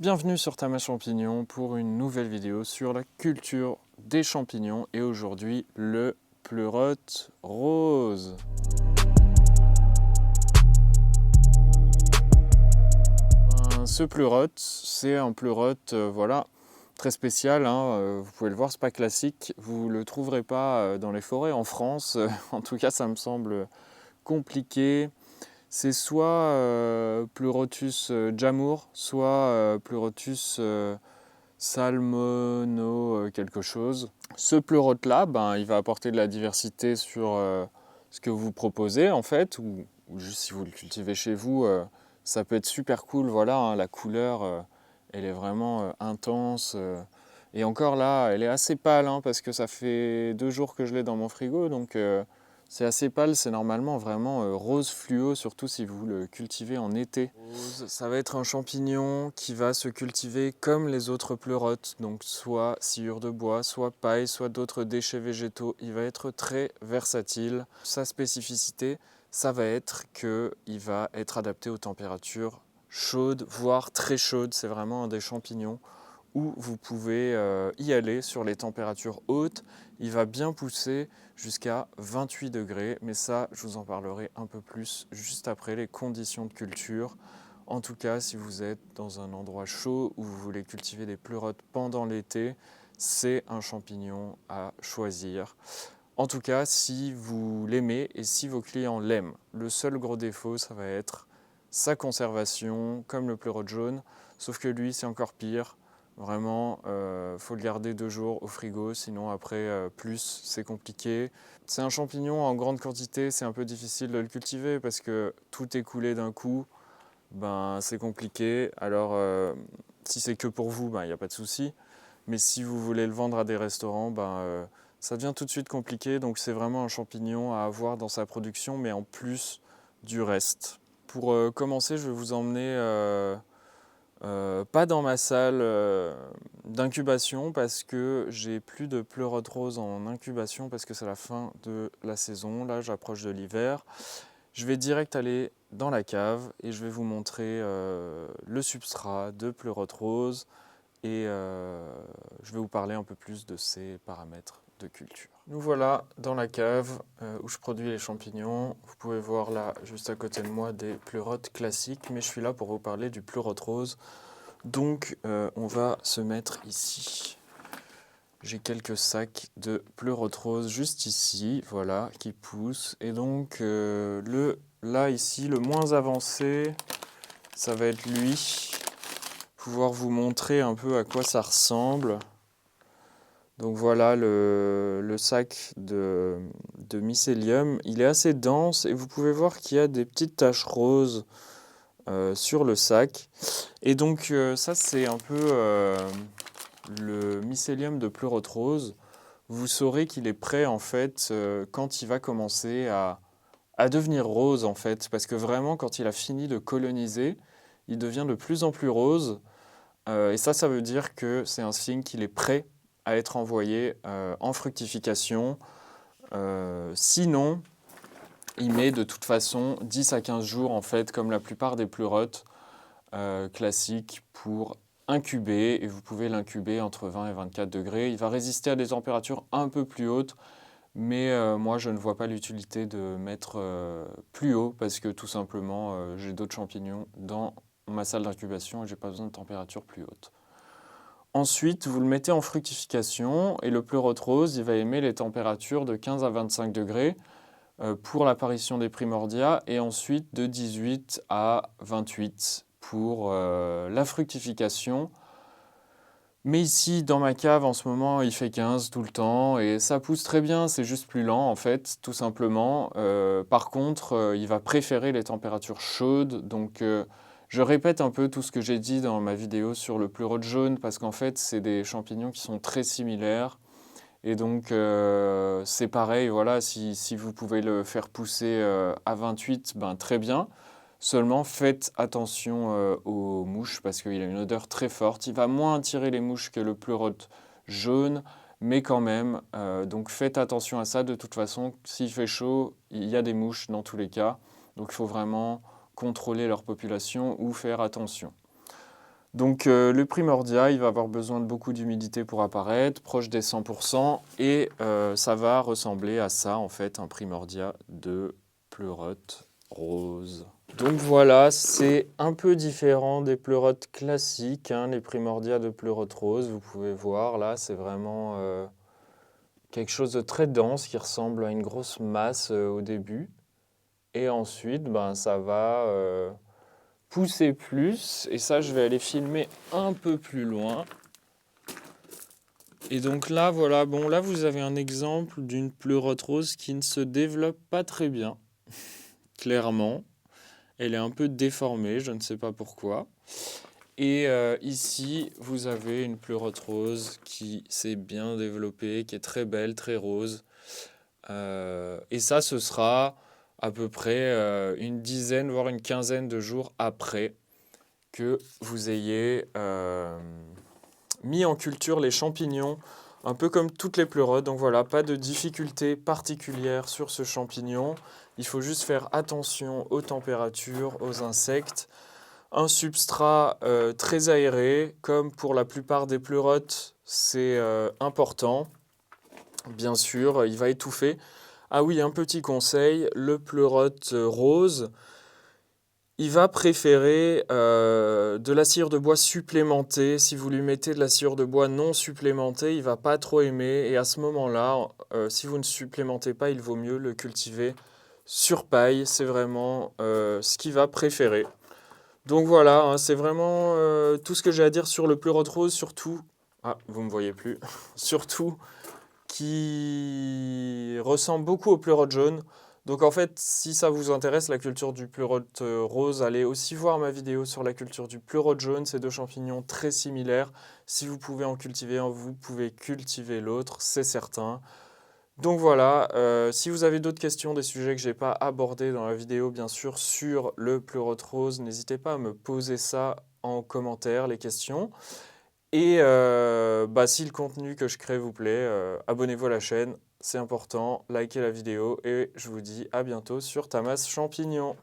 Bienvenue sur Tama Champignon pour une nouvelle vidéo sur la culture des champignons et aujourd'hui le pleurote rose. Ce pleurote, c'est un pleurote voilà, très spécial, vous pouvez le voir, c'est pas classique, vous ne le trouverez pas dans les forêts en France, en tout cas ça me semble compliqué. C'est soit Pleurotus jamour, soit Pleurotus salmono quelque chose. Ce pleurote-là, il va apporter de la diversité sur ce que vous proposez en fait, ou juste si vous le cultivez chez vous, ça peut être super cool. Voilà, la couleur, elle est vraiment intense. Et encore là, elle est assez pâle parce que ça fait 2 jours que je l'ai dans mon frigo, donc c'est assez pâle, c'est normalement vraiment rose fluo, surtout si vous le cultivez en été. Rose, ça va être un champignon qui va se cultiver comme les autres pleurotes, donc soit sciure de bois, soit paille, soit d'autres déchets végétaux. Il va être très versatile. Sa spécificité, ça va être qu'il va être adapté aux températures chaudes, voire très chaudes. C'est vraiment un des champignons où vous pouvez y aller sur les températures hautes. Il va bien pousser jusqu'à 28 degrés, mais ça, je vous en parlerai un peu plus juste après les conditions de culture. En tout cas, si vous êtes dans un endroit chaud où vous voulez cultiver des pleurotes pendant l'été, c'est un champignon à choisir. En tout cas, si vous l'aimez et si vos clients l'aiment, le seul gros défaut, ça va être sa conservation, comme le pleurote jaune, sauf que lui, c'est encore pire. Vraiment, faut le garder 2 jours au frigo, sinon après plus c'est compliqué. C'est un champignon en grande quantité, c'est un peu difficile de le cultiver parce que tout est coulé d'un coup, c'est compliqué. Alors si c'est que pour vous, il n'y a pas de souci. Mais si vous voulez le vendre à des restaurants, ça devient tout de suite compliqué. Donc c'est vraiment un champignon à avoir dans sa production, mais en plus du reste. Pour commencer, je vais vous emmener pas dans ma salle d'incubation parce que j'ai plus de pleurote rose en incubation parce que c'est la fin de la saison. Là, j'approche de l'hiver. Je vais direct aller dans la cave et je vais vous montrer le substrat de pleurote rose et je vais vous parler un peu plus de ces paramètres de culture. Nous voilà dans la cave où je produis les champignons. Vous pouvez voir là, juste à côté de moi, des pleurotes classiques, mais je suis là pour vous parler du pleurote rose. Donc on va se mettre ici. J'ai quelques sacs de pleurote rose juste ici, voilà, qui poussent. Et donc là ici, le moins avancé, ça va être lui. Pouvoir vous montrer un peu à quoi ça ressemble. Donc voilà le sac de mycélium. Il est assez dense et vous pouvez voir qu'il y a des petites taches roses sur le sac. Et donc ça c'est un peu le mycélium de pleurote rose. Vous saurez qu'il est prêt en fait quand il va commencer à devenir rose en fait. Parce que vraiment quand il a fini de coloniser, il devient de plus en plus rose. Et ça veut dire que c'est un signe qu'il est prêt à être envoyé en fructification. Sinon, il met de toute façon 10 à 15 jours, en fait, comme la plupart des pleurotes classiques, pour incuber. Et vous pouvez l'incuber entre 20 et 24 degrés. Il va résister à des températures un peu plus hautes. Mais moi, je ne vois pas l'utilité de mettre plus haut parce que tout simplement, j'ai d'autres champignons dans ma salle d'incubation et j'ai pas besoin de température plus haute. Ensuite, vous le mettez en fructification et le pleurote rose, il va aimer les températures de 15 à 25 degrés pour l'apparition des primordia et ensuite de 18 à 28 pour la fructification. Mais ici, dans ma cave, en ce moment, il fait 15 tout le temps et ça pousse très bien, c'est juste plus lent en fait, tout simplement. Par contre, il va préférer les températures chaudes, donc je répète un peu tout ce que j'ai dit dans ma vidéo sur le pleurote jaune parce qu'en fait, c'est des champignons qui sont très similaires. Et donc, c'est pareil, voilà, si vous pouvez le faire pousser à 28, très bien. Seulement, faites attention aux mouches parce qu'il a une odeur très forte. Il va moins attirer les mouches que le pleurote jaune, mais quand même. Donc, faites attention à ça. De toute façon, s'il fait chaud, il y a des mouches dans tous les cas. Donc, il faut vraiment contrôler leur population ou faire attention. Donc le primordia, il va avoir besoin de beaucoup d'humidité pour apparaître, proche des 100%, et ça va ressembler à ça en fait, un primordia de pleurote rose. Donc voilà, c'est un peu différent des pleurotes classiques, hein, les primordias de pleurote rose, vous pouvez voir là, c'est vraiment quelque chose de très dense qui ressemble à une grosse masse au début. Et ensuite, ben, ça va pousser plus. Et ça, je vais aller filmer un peu plus loin. Et donc là, voilà, bon, là, vous avez un exemple d'une pleurote rose qui ne se développe pas très bien, clairement. Elle est un peu déformée, je ne sais pas pourquoi. Et ici, vous avez une pleurote rose qui s'est bien développée, qui est très belle, très rose. Et ça, ce sera à peu près une dizaine, voire une quinzaine de jours après que vous ayez mis en culture les champignons, un peu comme toutes les pleurotes. Donc voilà, pas de difficulté particulière sur ce champignon. Il faut juste faire attention aux températures, aux insectes. Un substrat très aéré, comme pour la plupart des pleurotes, c'est important. Bien sûr, il va étouffer. Ah oui, un petit conseil, le pleurote rose, il va préférer de la cire de bois supplémentée. Si vous lui mettez de la cire de bois non supplémentée, il ne va pas trop aimer. Et à ce moment-là, si vous ne supplémentez pas, il vaut mieux le cultiver sur paille. C'est vraiment ce qu'il va préférer. Donc voilà, hein, c'est vraiment tout ce que j'ai à dire sur le pleurote rose, surtout... Ah, vous ne me voyez plus. Surtout qui ressemble beaucoup au pleurote jaune. Donc en fait, si ça vous intéresse, la culture du pleurote rose, allez aussi voir ma vidéo sur la culture du pleurote jaune. C'est deux champignons très similaires. Si vous pouvez en cultiver un, vous pouvez cultiver l'autre, c'est certain. Donc voilà, si vous avez d'autres questions, des sujets que je n'ai pas abordés dans la vidéo, bien sûr, sur le pleurote rose, n'hésitez pas à me poser ça en commentaire, les questions. Et bah, si le contenu que je crée vous plaît, abonnez-vous à la chaîne, c'est important, likez la vidéo et je vous dis à bientôt sur Tamas Champignon.